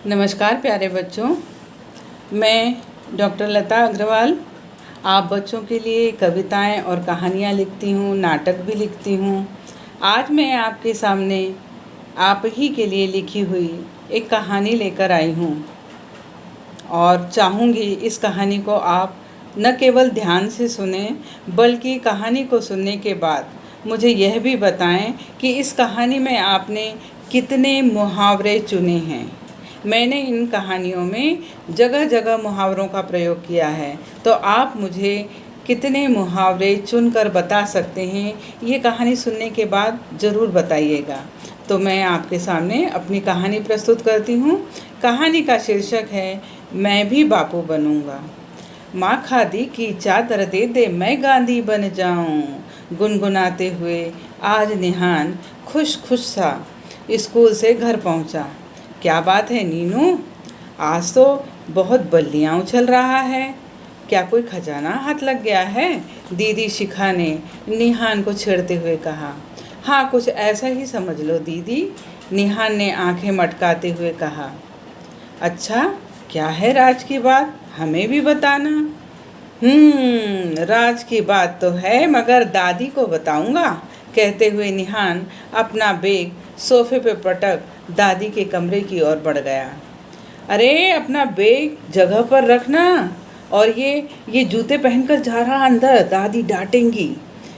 नमस्कार प्यारे बच्चों, मैं डॉक्टर लता अग्रवाल आप बच्चों के लिए कविताएं और कहानियां लिखती हूं, नाटक भी लिखती हूं। आज मैं आपके सामने आप ही के लिए लिखी हुई एक कहानी लेकर आई हूं और चाहूँगी इस कहानी को आप न केवल ध्यान से सुने बल्कि कहानी को सुनने के बाद मुझे यह भी बताएं कि इस कहानी में आपने कितने मुहावरे चुने हैं। मैंने इन कहानियों में जगह जगह मुहावरों का प्रयोग किया है, तो आप मुझे कितने मुहावरे चुनकर बता सकते हैं, ये कहानी सुनने के बाद ज़रूर बताइएगा। तो मैं आपके सामने अपनी कहानी प्रस्तुत करती हूँ। कहानी का शीर्षक है मैं भी बापू बनूँगा। माँ खादी की चादर दे दे मैं गांधी बन जाऊँ, गुनगुनाते हुए आज निहान खुश खुश सा स्कूल से घर पहुँचा। क्या बात है नीनू, आज तो बहुत बल्लियाँ उछल रहा है, क्या कोई खजाना हाथ लग गया है? दीदी शिखा ने निहान को छेड़ते हुए कहा। हाँ, कुछ ऐसा ही समझ लो दीदी, निहान ने आंखें मटकाते हुए कहा। अच्छा, क्या है राज की बात, हमें भी बताना। राज की बात तो है, मगर दादी को बताऊंगा, कहते हुए निहान अपना बैग सोफे पे पटक दादी के कमरे की ओर बढ़ गया। अरे अपना बैग जगह पर रखना, और ये जूते पहनकर जा रहा अंदर, दादी डांटेंगी,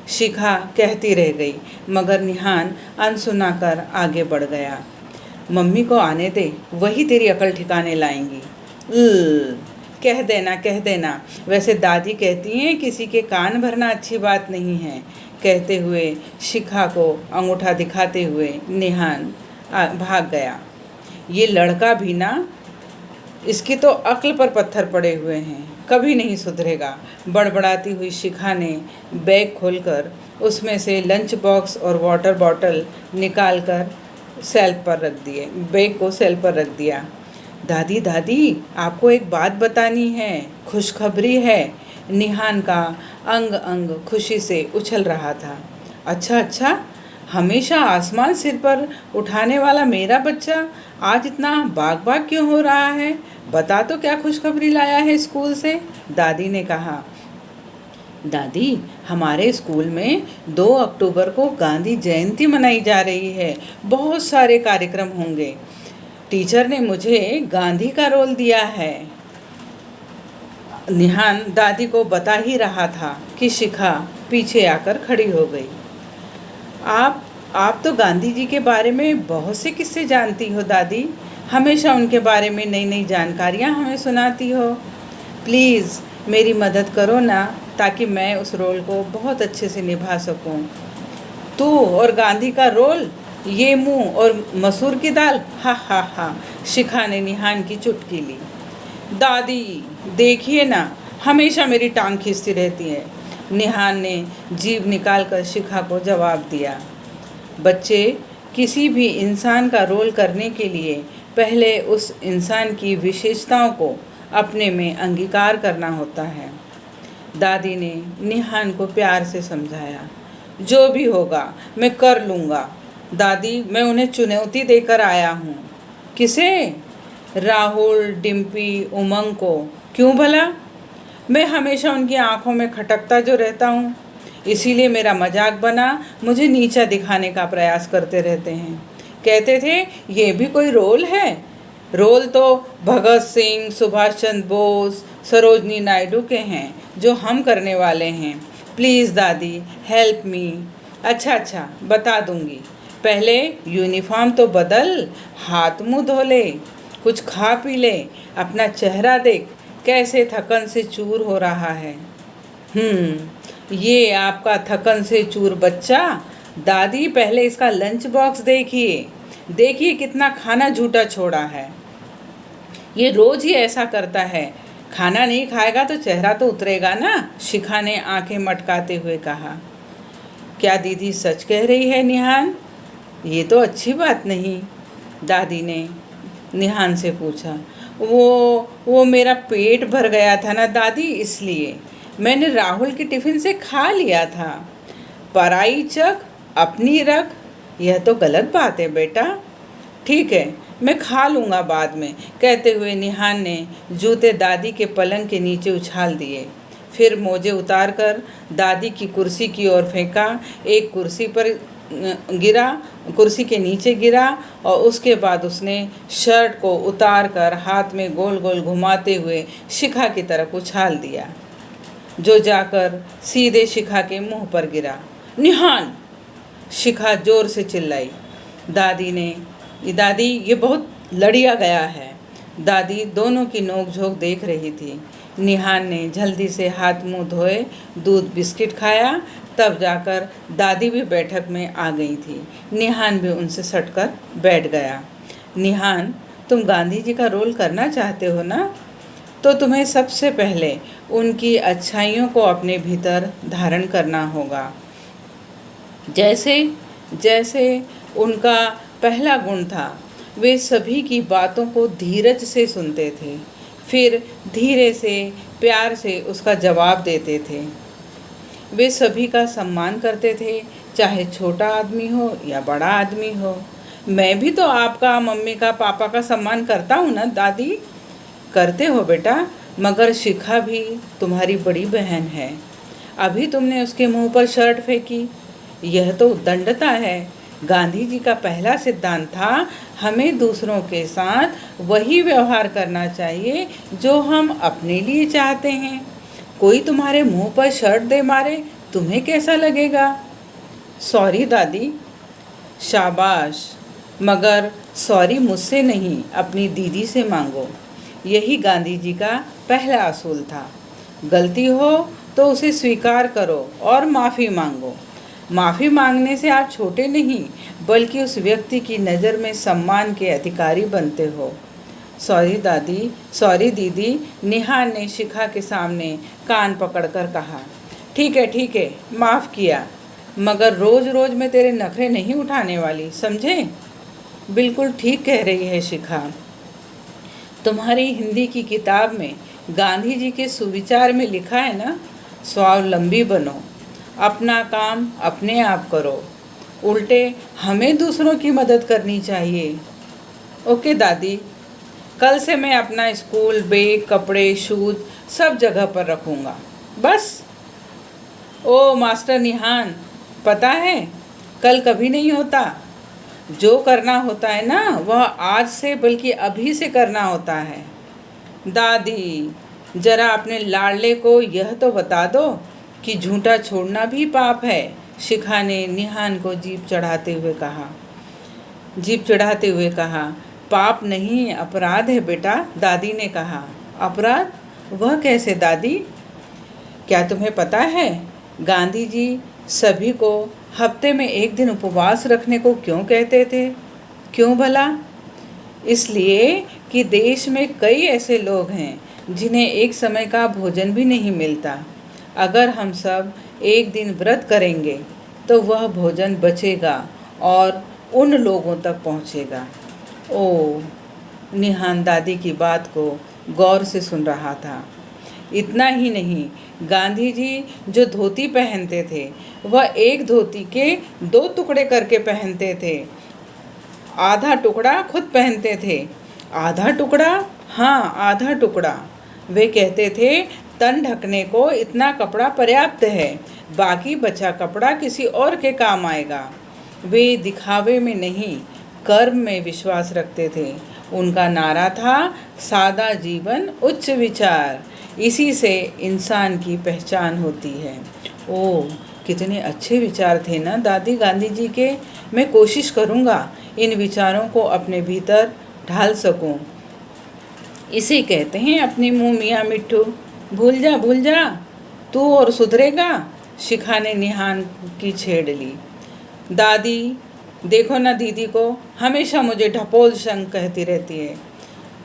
शिखा कहती रह गई, मगर निहान अनसुना कर आगे बढ़ गया। मम्मी को आने दे, वही तेरी अकल ठिकाने लाएंगी। कह देना, वैसे दादी कहती हैं किसी के कान भरना अच्छी बात नहीं है, कहते हुए शिखा को अंगूठा दिखाते हुए निहान भाग गया। ये लड़का भी ना, इसकी तो अक्ल पर पत्थर पड़े हुए हैं, कभी नहीं सुधरेगा, बड़बड़ाती हुई शिखा ने बैग खोलकर उसमें से लंच बॉक्स और वाटर बॉटल निकालकर सेल्फ पर रख दिए, बैग को सेल्फ पर रख दिया। दादी दादी, आपको एक बात बतानी है, खुशखबरी है। निहान का अंग अंग खुशी से उछल रहा था। अच्छा, हमेशा आसमान सिर पर उठाने वाला मेरा बच्चा आज इतना बाग बाग क्यों हो रहा है? बता तो क्या खुशखबरी लाया है स्कूल से? दादी ने कहा। दादी, हमारे स्कूल में 2 अक्टूबर को गांधी जयंती मनाई जा रही है, बहुत सारे कार्यक्रम होंगे। टीचर ने मुझे गांधी का रोल दिया है। निहान दादी को बता ही रहा था कि शिखा पीछे आकर खड़ी हो गई। आप तो गांधी जी के बारे में बहुत से किस्से जानती हो दादी, हमेशा उनके बारे में नई नई जानकारियाँ हमें सुनाती हो। प्लीज़ मेरी मदद करो ना, ताकि मैं उस रोल को बहुत अच्छे से निभा सकूं। तू और गांधी का रोल, ये मुंह और मसूर की दाल, हा हा हा, शिखा ने निहान की चुटकी ली। दादी देखिए ना, हमेशा मेरी टांग खींचती रहती है, निहान ने जीभ निकालकर शिखा को जवाब दिया। बच्चे, किसी भी इंसान का रोल करने के लिए पहले उस इंसान की विशेषताओं को अपने में अंगीकार करना होता है, दादी ने निहान को प्यार से समझाया। जो भी होगा मैं कर लूँगा दादी, मैं उन्हें चुनौती देकर आया हूँ। किसे? राहुल, डिम्पी, उमंग को। क्यों भला? मैं हमेशा उनकी आंखों में खटकता जो रहता हूँ, इसीलिए मेरा मजाक बना मुझे नीचा दिखाने का प्रयास करते रहते हैं। कहते थे ये भी कोई रोल है? रोल तो भगत सिंह, सुभाष चंद्र बोस, सरोजनी नायडू के हैं जो हम करने वाले हैं। प्लीज़ दादी, हेल्प मी। अच्छा, बता दूंगी, पहले यूनिफॉर्म तो बदल, हाथ मुंह धो ले, कुछ खा पी ले, अपना चेहरा देख कैसे थकन से चूर हो रहा है। ये आपका थकन से चूर बच्चा। दादी पहले इसका लंच बॉक्स देखिए कितना खाना झूठा छोड़ा है। ये रोज ही ऐसा करता है, खाना नहीं खाएगा तो चेहरा तो उतरेगा ना, शिखा ने आंखें मटकाते हुए कहा। क्या दीदी सच कह रही है निहान? ये तो अच्छी बात नहीं, दादी ने निहान से पूछा। वो मेरा पेट भर गया था ना दादी, इसलिए मैंने राहुल की टिफ़िन से खा लिया था। पराई चख अपनी रख, यह तो गलत बात है बेटा। ठीक है, मैं खा लूँगा बाद में, कहते हुए निहान ने जूते दादी के पलंग के नीचे उछाल दिए। फिर मोजे उतारकर दादी की कुर्सी की ओर फेंका। एक कुर्सी पर गिरा, कुर्सी के नीचे गिरा और उसके बाद उसने शर्ट को उतार कर हाथ में गोल गोल घुमाते हुए शिखा की तरफ उछाल दिया, जो जाकर सीधे शिखा के मुंह पर गिरा। निहान! शिखा जोर से चिल्लाई। दादी ये बहुत लड़िया गया है। दादी दोनों की नोक-झोंक देख रही थी। निहान ने जल्दी से हाथ मुंह धोए, दूध बिस्किट खाया, तब जाकर दादी भी बैठक में आ गई थी। निहान भी उनसे सटकर बैठ गया। निहान, तुम गांधी जी का रोल करना चाहते हो ना? तो तुम्हें सबसे पहले उनकी अच्छाइयों को अपने भीतर धारण करना होगा। जैसे उनका पहला गुण था, वे सभी की बातों को धीरज से सुनते थे, फिर धीरे से प्यार से उसका जवाब देते थे। वे सभी का सम्मान करते थे, चाहे छोटा आदमी हो या बड़ा आदमी हो। मैं भी तो आपका, मम्मी का, पापा का सम्मान करता हूँ ना दादी? करते हो बेटा, मगर शिखा भी तुम्हारी बड़ी बहन है। अभी तुमने उसके मुंह पर शर्ट फेंकी, यह तो उद्दंडता है। गांधी जी का पहला सिद्धांत था, हमें दूसरों के साथ वही व्यवहार करना चाहिए जो हम अपने लिए चाहते हैं। कोई तुम्हारे मुंह पर शर्ट दे मारे, तुम्हें कैसा लगेगा? सॉरी दादी। शाबाश, मगर सॉरी मुझसे नहीं, अपनी दीदी से मांगो। यही गांधी जी का पहला असूल था। गलती हो तो उसे स्वीकार करो और माफ़ी मांगो। माफ़ी मांगने से आप छोटे नहीं, बल्कि उस व्यक्ति की नज़र में सम्मान के अधिकारी बनते हो। सॉरी दादी, सॉरी दीदी, निहान ने शिखा के सामने कान पकड़कर कहा। ठीक है, माफ़ किया, मगर रोज़ रोज़ मैं तेरे नखरे नहीं उठाने वाली, समझे? बिल्कुल ठीक कह रही है शिखा। तुम्हारी हिंदी की किताब में गांधी जी के सुविचार में लिखा है ना, स्वावलंबी बनो, अपना काम अपने आप करो, उल्टे हमें दूसरों की मदद करनी चाहिए। ओके दादी, कल से मैं अपना स्कूल बैग, कपड़े, शूज सब जगह पर रखूँगा। बस। ओ मास्टर निहान, पता है कल कभी नहीं होता। जो करना होता है ना, वह आज से बल्कि अभी से करना होता है। दादी, जरा अपने लाडले को यह तो बता दो कि झूठा छोड़ना भी पाप है। शिखा ने निहान को जीभ चढ़ाते हुए कहा। पाप नहीं, अपराध है बेटा, दादी ने कहा। अपराध? वह कैसे दादी? क्या तुम्हें पता है गांधी जी सभी को हफ्ते में एक दिन उपवास रखने को क्यों कहते थे? क्यों भला? इसलिए कि देश में कई ऐसे लोग हैं जिन्हें एक समय का भोजन भी नहीं मिलता। अगर हम सब एक दिन व्रत करेंगे तो वह भोजन बचेगा और उन लोगों तक पहुंचेगा। ओह! निहान दादी की बात को गौर से सुन रहा था। इतना ही नहीं, गांधी जी जो धोती पहनते थे, वह एक धोती के 2 टुकड़े करके पहनते थे। आधा टुकड़ा खुद पहनते थे। आधा टुकड़ा? हाँ, आधा टुकड़ा। वे कहते थे, तन ढकने को इतना कपड़ा पर्याप्त है, बाकी बचा कपड़ा किसी और के काम आएगा। वे दिखावे में नहीं, कर्म में विश्वास रखते थे। उनका नारा था, सादा जीवन उच्च विचार। इसी से इंसान की पहचान होती है। ओह, कितने अच्छे विचार थे ना दादी गांधी जी के। मैं कोशिश करूँगा इन विचारों को अपने भीतर ढाल सकूं। इसे कहते हैं अपने मुँह मियाँ मिट्ठू। भूल जा तू और सुधरेगा। शिखा ने निहान की छेड़ ली। दादी, देखो ना दीदी को, हमेशा मुझे ढपोल शंख कहती रहती है।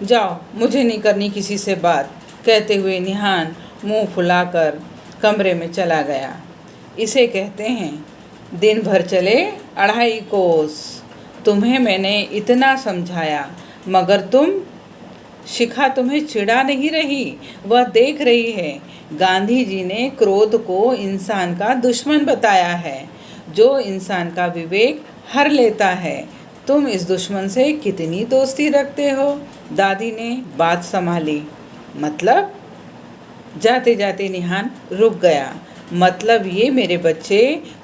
जाओ, मुझे नहीं करनी किसी से बात, कहते हुए निहान मुंह फुलाकर कमरे में चला गया। इसे कहते हैं दिन भर चले 2.5 कोस। तुम्हें मैंने इतना समझाया, मगर तुम। शिखा तुम्हें चिढ़ा नहीं रही, वह देख रही है। गांधी जी ने क्रोध को इंसान का दुश्मन बताया है, जो इंसान का विवेक हर लेता है। तुम इस दुश्मन से कितनी दोस्ती रखते हो? दादी ने बात संभाली। मतलब? जाते जाते निहान रुक गया। मतलब ये मेरे बच्चे,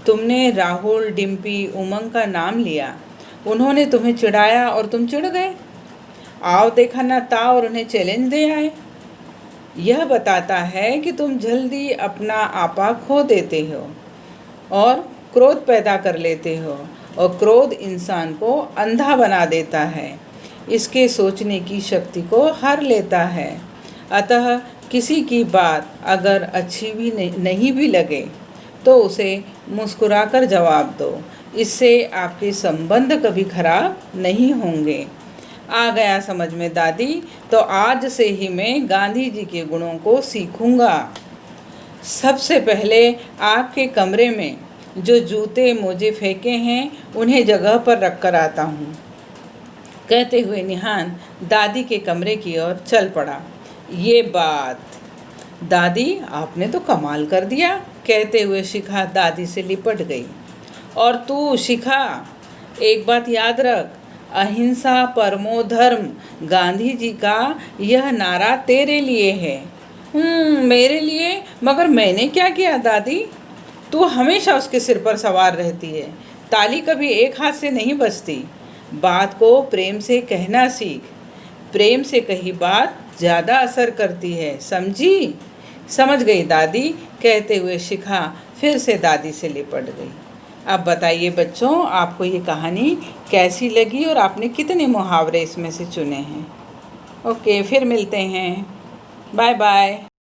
तुमने राहुल, डिम्पी, उमंग का नाम लिया। उन्होंने तुम्हें चिढ़ाया और तुम चिढ़ गए। आओ देखा ना था और उन्हें चैलेंज दे आए। यह बताता है कि तुम जल्दी अपना आपा खो देते हो और क्रोध पैदा कर लेते हो, और क्रोध इंसान को अंधा बना देता है, इसके सोचने की शक्ति को हर लेता है। अतः किसी की बात अगर अच्छी भी नहीं भी लगे तो उसे मुस्कुराकर जवाब दो। इससे आपके संबंध कभी खराब नहीं होंगे। आ गया समझ में दादी, तो आज से ही मैं गांधी जी के गुणों को सीखूंगा। सबसे पहले आपके कमरे में जो जूते मोजे फेंके हैं उन्हें जगह पर रख कर आता हूँ। कहते हुए निहान दादी के कमरे की ओर चल पड़ा। ये बात दादी, आपने तो कमाल कर दिया, कहते हुए शिखा दादी से लिपट गई। और तू शिखा, एक बात याद रख, अहिंसा परमो धर्म, गांधी जी का यह नारा तेरे लिए है। मेरे लिए? मगर मैंने क्या किया दादी? तू हमेशा उसके सिर पर सवार रहती है। ताली कभी एक हाथ से नहीं बजती। बात को प्रेम से कहना सीख। प्रेम से कही बात ज़्यादा असर करती है, समझी? समझ गई दादी, कहते हुए शिखा फिर से दादी से लिपट गई। अब बताइए बच्चों, आपको ये कहानी कैसी लगी और आपने कितने मुहावरे इसमें से चुने हैं? ओके, फिर मिलते हैं। Bye bye.